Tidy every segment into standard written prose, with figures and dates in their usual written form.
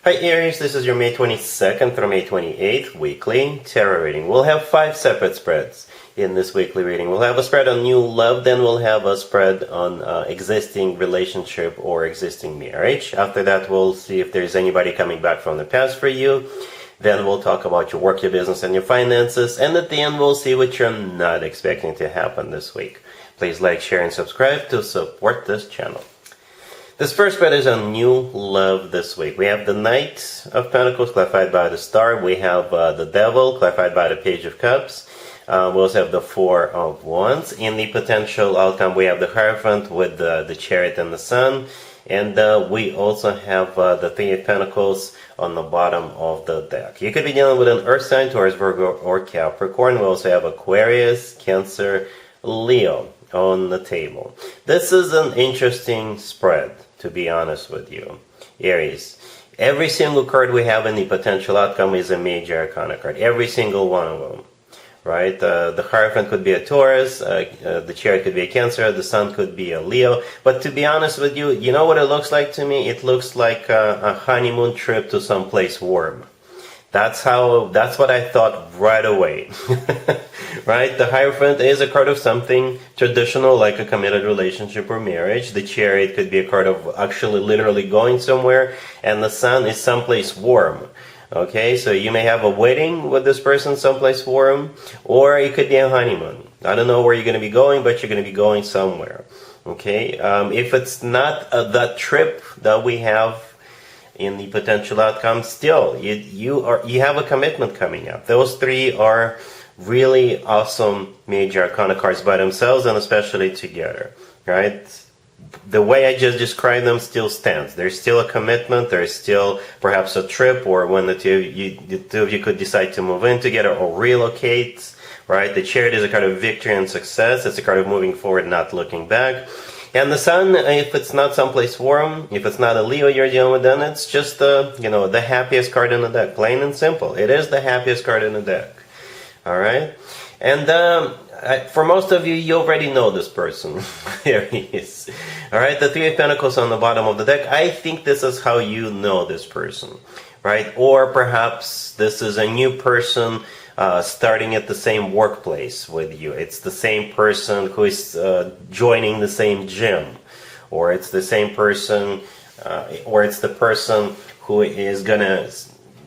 Hi Aries, this is your May 22nd through May 28th weekly tarot reading. We'll have 5 separate spreads in this weekly reading. We'll have a spread on new love, then we'll have a spread on existing relationship or existing marriage. After that, we'll see if there's anybody coming back from the past for you. Then we'll talk about your work, your business, and your finances. And at the end, we'll see what you're not expecting to happen this week. Please like, share, and subscribe to support this channel. This first spread is on new love this week. We have the Knight of Pentacles, clarified by the Star. We have the Devil, clarified by the Page of Cups. We also have the Four of Wands. In the potential outcome, we have the Hierophant with the Chariot and the Sun. And we also have the Three of Pentacles on the bottom of the deck. You could be dealing with an Earth sign, Taurus, Virgo, or Capricorn. We also have Aquarius, Cancer, Leo on the table. This is an interesting spread, to be honest with you, Aries. Every single card we have in the potential outcome is a major arcana card. Every single one of them, right? The Hierophant could be a Taurus, the Chariot could be a Cancer, the Sun could be a Leo. But to be honest with you, you know what it looks like to me? It looks like a honeymoon trip to someplace warm. That's what I thought right away. Right? The Hierophant is a card of something traditional, like a committed relationship or marriage. The Chariot could be a card of actually literally going somewhere. And the Sun is someplace warm. Okay, so you may have a wedding with this person someplace warm, or it could be a honeymoon. I don't know where you're going to be going, but you're going to be going somewhere. Okay, if it's not that trip that we have in the potential outcome, still you have a commitment coming up. Those three are really awesome major arcana cards by themselves, and especially together, right? The way I just described them still stands. There's still a commitment, there's still perhaps a trip, or when the two of you could decide to move in together or relocate, right? The Chariot is a card of victory and success. It's a card of moving forward, not looking back. And the Sun, if it's not someplace warm, if it's not a Leo you're dealing with, then it's just the happiest card in the deck, plain and simple. It is the happiest card in the deck. All right? And for most of you, you already know this person. There he is. All right, the Three of Pentacles on the bottom of the deck. I think this is how you know this person, right? Or perhaps this is a new person starting at the same workplace with you. It's the same person who is joining the same gym, or it's the same person, or it's the person who is gonna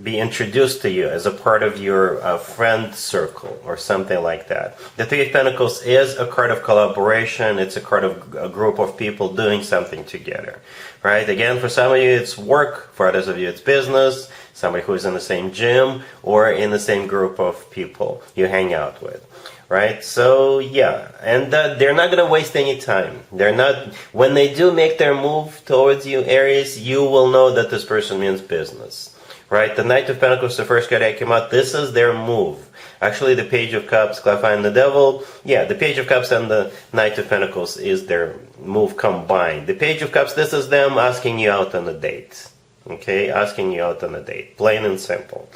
be introduced to you as a part of your friend circle or something like that. The Three of Pentacles is a card of collaboration. It's a card of a group of people doing something together, right? Again, for some of you it's work, for others of you it's business, somebody who is in the same gym or in the same group of people you hang out with, right? So yeah, and they're not going to waste any time. They're not, when they do make their move towards you, Aries, you will know that this person means business. Right, the Knight of Pentacles, the first card that came out, this is their move. Actually, the Page of Cups, clarifying the Devil, yeah, the Page of Cups and the Knight of Pentacles is their move combined. The Page of Cups, this is them asking you out on a date. Okay, asking you out on a date, plain and simple.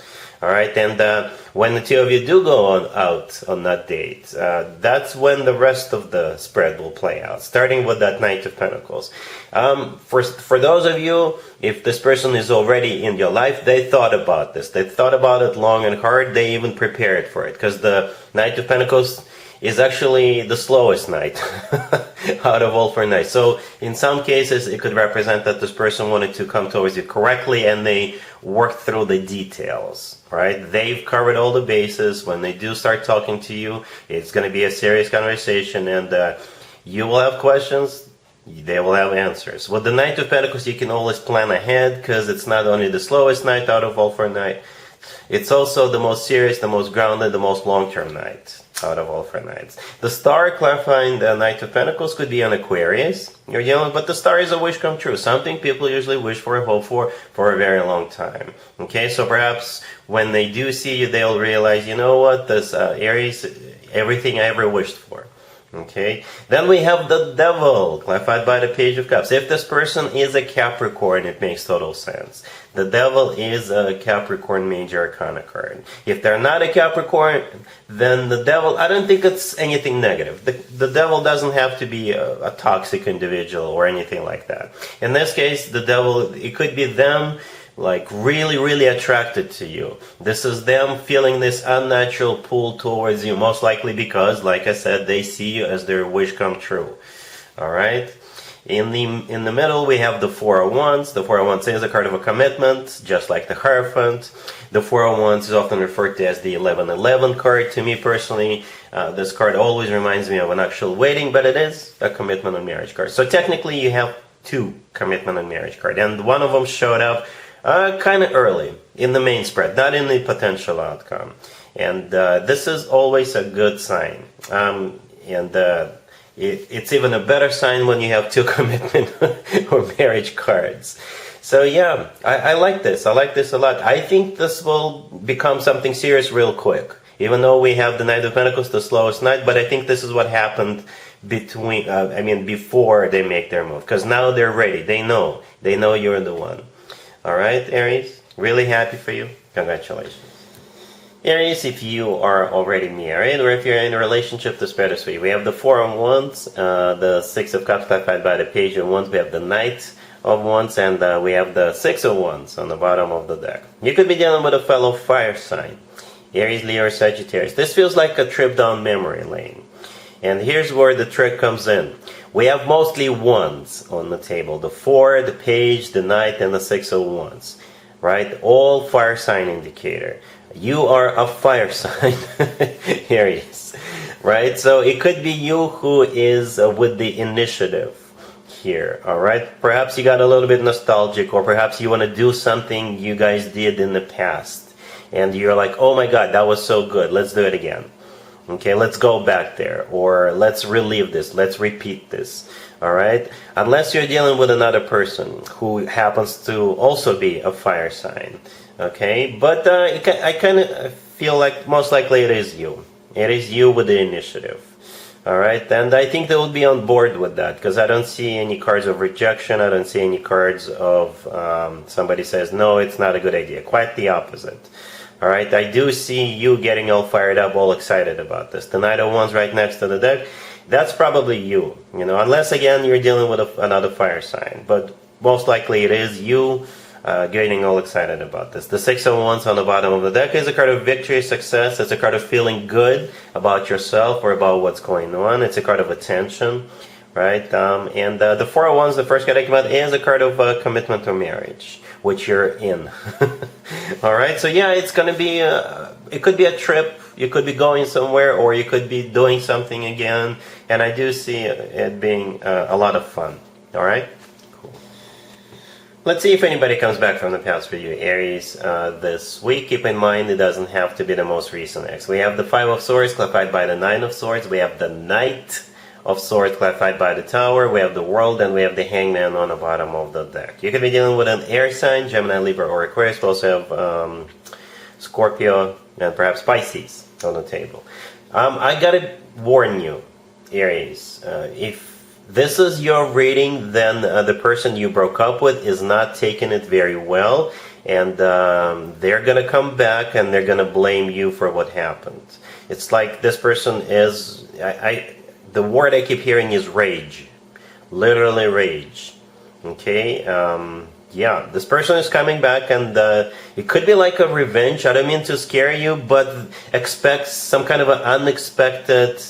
All right, and when the two of you do go out on that date, that's when the rest of the spread will play out, starting with that Knight of Pentacles. For those of you, if this person is already in your life, they thought about this. They thought about it long and hard. They even prepared for it, because the Knight of Pentacles is actually the slowest knight out of all 4 knights. So in some cases, it could represent that this person wanted to come towards you correctly, and they worked through the details, right? They've covered all the bases. When they do start talking to you, it's going to be a serious conversation, and you will have questions, they will have answers. With the Knight of Pentacles, you can always plan ahead, because it's not only the slowest knight out of all 4 knights, it's also the most serious, the most grounded, the most long-term knight out of all 4 knights. The Star, clarifying the Knight of Pentacles, could be an Aquarius you're dealing with, but the Star is a wish come true. Something people usually wish for and hope for a very long time. Okay, so perhaps when they do see you, they'll realize, you know what, this Aries, everything I ever wished for. Okay, then we have the Devil, clarified by the Page of Cups. If this person is a Capricorn, it makes total sense. The Devil is a Capricorn major arcana card. If they're not a Capricorn, then the Devil, I don't think it's anything negative. The Devil doesn't have to be a toxic individual or anything like that. In this case, the Devil, it could be them like really, really attracted to you. This is them feeling this unnatural pull towards you, most likely because, like I said, they see you as their wish come true. All right. In the middle, we have the Four of Wands. The Four of Wands is a card of a commitment, just like the Hierophant. The Four of Wands is often referred to as the 1111 card. To me personally, this card always reminds me of an actual wedding, but it is a commitment and marriage card. So technically, you have two commitment and marriage cards, and one of them showed up kind of early in the main spread, not in the potential outcome. And this is always a good sign. It's even a better sign when you have two commitment or marriage cards. So yeah, I like this. I like this a lot. I think this will become something serious real quick. Even though we have the Knight of Pentacles, the slowest night, but I think this is what happened before they make their move. Because now they're ready. They know you're the one. All right, Aries, really happy for you. Congratulations. Aries, if you are already married or if you're in a relationship, this spread is for you. We have the Four of Wands, the Six of Cups clarified by the Page of Wands. We have the Knight of Wands, and we have the Six of Wands on the bottom of the deck. You could be dealing with a fellow fire sign, Aries, Leo, or Sagittarius. This feels like a trip down memory lane. And here's where the trick comes in. We have mostly wands on the table. The Four, the Page, the Knight, and the Six of Wands. Right? All fire sign indicator. You are a fire sign, Aries, right? So it could be you who is with the initiative here, all right? Perhaps you got a little bit nostalgic, or perhaps you want to do something you guys did in the past, and you're like, oh my God, that was so good, let's do it again. Okay, let's go back there, or let's relive this, let's repeat this, all right? Unless you're dealing with another person who happens to also be a fire sign. Okay, but I kind of feel like most likely it is you. It is you with the initiative. Alright, and I think they will be on board with that, because I don't see any cards of rejection. I don't see any cards of somebody says, no, it's not a good idea. Quite the opposite. Alright, I do see you getting all fired up, all excited about this. The Knight of Wands right next to the deck, that's probably you. You know, unless again you're dealing with another fire sign. But most likely it is you. Getting all excited about this. The Six of Wands on the bottom of the deck is a card of victory, success. It's a card of feeling good about yourself or about what's going on. It's a card of attention, right? And the Four of Wands, the first card I came out, is a card of commitment or marriage, which you're in. All right, so yeah, it's going to be, it could be a trip. You could be going somewhere, or you could be doing something again. And I do see it being a lot of fun. All right? Let's see if anybody comes back from the past for you, Aries, this week. Keep in mind, it doesn't have to be the most recent ex. We have the Five of Swords clarified by the Nine of Swords. We have the Knight of Swords clarified by the Tower. We have the World, and we have the Hangman on the bottom of the deck. You could be dealing with an air sign, Gemini, Libra, or Aquarius. We also have Scorpio and perhaps Pisces on the table. I gotta warn you, Aries, if this is your reading, then the person you broke up with is not taking it very well, and they're going to come back and they're going to blame you for what happened. It's like this person is, the word I keep hearing is rage, literally rage. Okay, yeah, this person is coming back, and it could be like a revenge. I don't mean to scare you, but expect some kind of an unexpected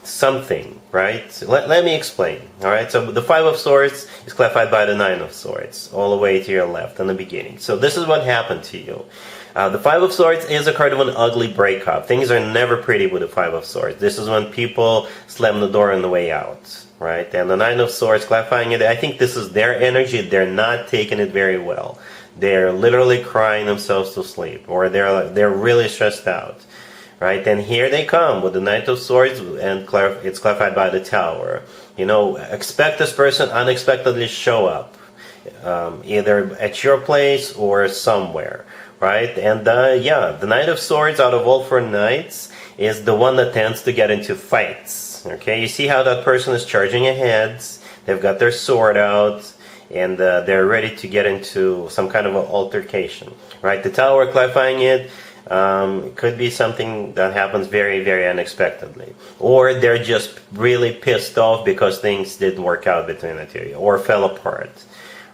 something, right? Let me explain. All right, so the Five of Swords is clarified by the Nine of Swords, all the way to your left in the beginning. So this is what happened to you. The Five of Swords is a card of an ugly breakup. Things are never pretty with the Five of Swords. This is when people slam the door on the way out, right? And the Nine of Swords, clarifying it, I think this is their energy. They're not taking it very well. They're literally crying themselves to sleep, or they're really stressed out. Right, and here they come with the Knight of Swords, and it's clarified by the Tower. You know, expect this person unexpectedly show up, either at your place or somewhere, right? And yeah, the Knight of Swords, out of all four knights, is the one that tends to get into fights. Okay, you see how that person is charging ahead. They've got their sword out, and they're ready to get into some kind of an altercation, right? The Tower, clarifying it, could be something that happens very, very unexpectedly. Or they're just really pissed off because things didn't work out between the two, or fell apart.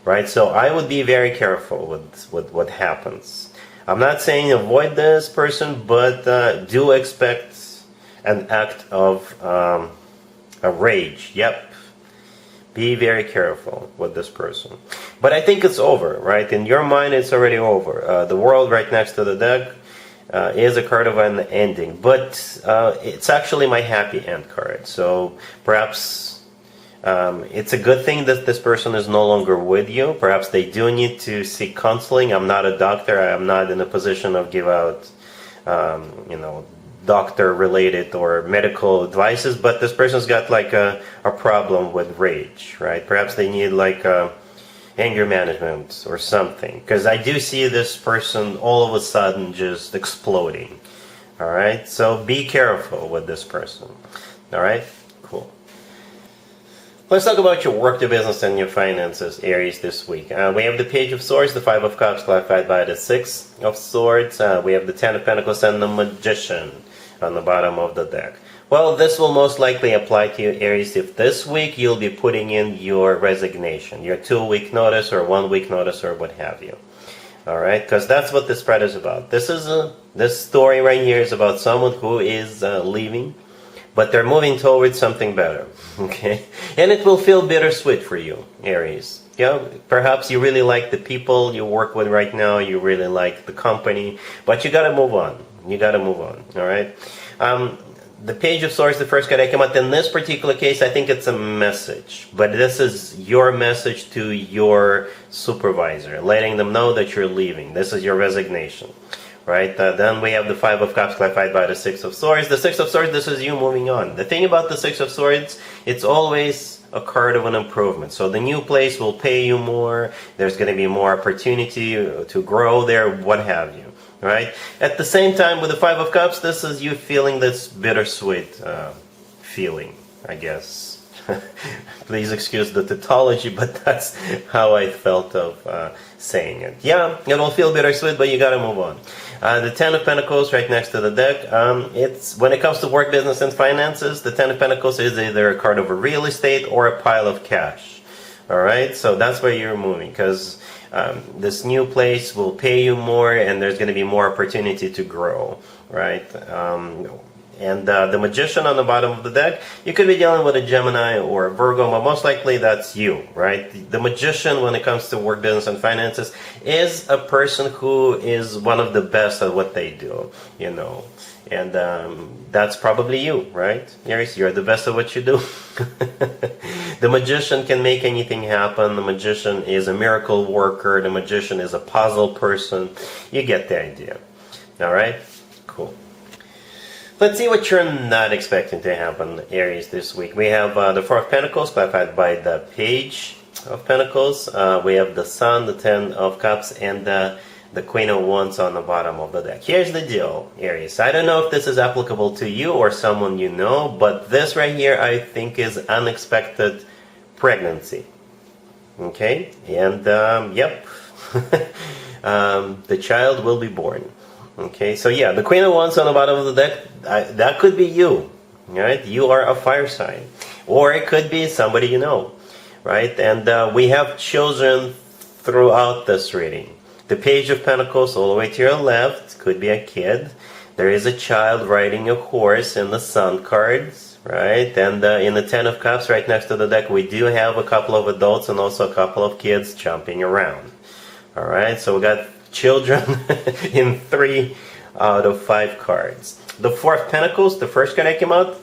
right? So I would be very careful with what happens. I'm not saying avoid this person, but do expect an act of a rage. Yep. Be very careful with this person. But I think it's over, right? In your mind, it's already over. The world right next to the deck is a card of an ending. But it's actually my happy end card. So perhaps it's a good thing that this person is no longer with you. Perhaps they do need to seek counseling. I'm not a doctor. I am not in a position of give out, doctor-related or medical advices, but this person's got like a problem with rage, right? Perhaps they need like anger management or something, because I do see this person all of a sudden just exploding. All right, so be careful with this person. All right, cool. Let's talk about your work, your business, and your finances, Aries, this week. We have the Page of Swords, the Five of Cups, clarified by the Six of Swords. We have the Ten of Pentacles and the Magician on the bottom of the deck. Well, this will most likely apply to you, Aries, if this week you'll be putting in your resignation, your 2-week notice or 1-week notice or what have you. All right, because that's what this spread is about. This story right here is about someone who is leaving, but they're moving towards something better. Okay, and it will feel bittersweet for you, Aries. Yeah, perhaps you really like the people you work with right now. You really like the company, but you got to move on. You got to move on. All right. The Page of Swords, the first card I came out. In this particular case, I think it's a message, but this is your message to your supervisor, letting them know that you're leaving. This is your resignation, right? Then we have the Five of Cups clarified by the Six of Swords. The Six of Swords, this is you moving on. The thing about the Six of Swords, it's always a card of an improvement. So the new place will pay you more. There's going to be more opportunity to grow there, what have you. Right? At the same time, with the Five of Cups, this is you feeling this bittersweet feeling, I guess. Please excuse the tautology, but that's how I felt of saying it. Yeah, it'll feel bittersweet, but you gotta move on. The Ten of Pentacles right next to the deck. It's when it comes to work, business, and finances, the Ten of Pentacles is either a card of a real estate or a pile of cash. All right, so that's where you're moving, because this new place will pay you more, and there's going to be more opportunity to grow, right? And the Magician on the bottom of the deck, you could be dealing with a Gemini or a Virgo, but most likely that's you, right? The Magician, when it comes to work, business, and finances, is a person who is one of the best at what they do, and that's probably you, right? Aries, you're the best at what you do. The Magician can make anything happen. The Magician is a miracle worker. The Magician is a puzzle person. You get the idea. All right? Cool. Let's see what you're not expecting to happen, Aries, this week. We have the Four of Pentacles, clarified by the Page of Pentacles. We have the Sun, the Ten of Cups, and the Queen of Wands on the bottom of the deck. Here's the deal, Aries. I don't know if this is applicable to you or someone you know, but this right here I think is unexpected pregnancy. Okay? And, yep. The child will be born. Okay? So yeah, the Queen of Wands on the bottom of the deck, that could be you. Right? You are a fire sign. Or it could be somebody you know. Right? And we have children throughout this reading. The Page of Pentacles all the way to your left could be a kid. There is a child riding a horse in the Sun cards, right? And in the Ten of Cups right next to the deck, we do have a couple of adults and also a couple of kids jumping around. All right, so we got children in 3 out of 5 cards. The Four of Pentacles, the first card that came out,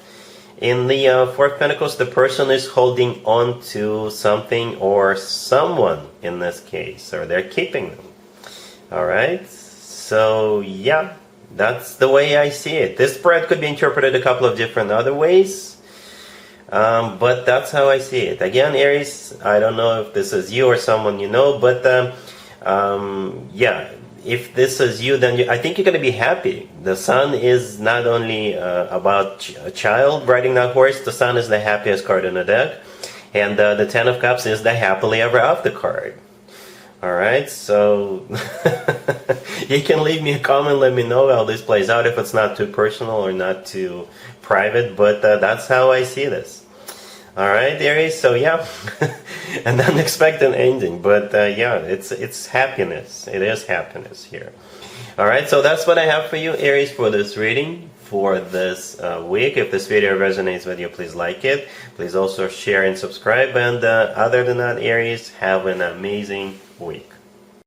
in the Four of Pentacles, the person is holding on to something or someone in this case, or they're keeping them. All right, so yeah, that's the way I see it. This spread could be interpreted a couple of different other ways, but that's how I see it. Again, Aries, I don't know if this is you or someone you know, but yeah, if this is you, then I think you're going to be happy. The Sun is not only about a child riding that horse, the Sun is the happiest card in the deck, and the Ten of Cups is the happily ever after card. Alright, so you can leave me a comment, let me know how this plays out, if it's not too personal or not too private, but that's how I see this. All right, Aries. So yeah, an unexpected ending, but yeah, it's happiness. It is happiness here. All right, so that's what I have for you, Aries, for this reading for this week. If this video resonates with you, please like it. Please also share and subscribe. And other than that, Aries, have an amazing week.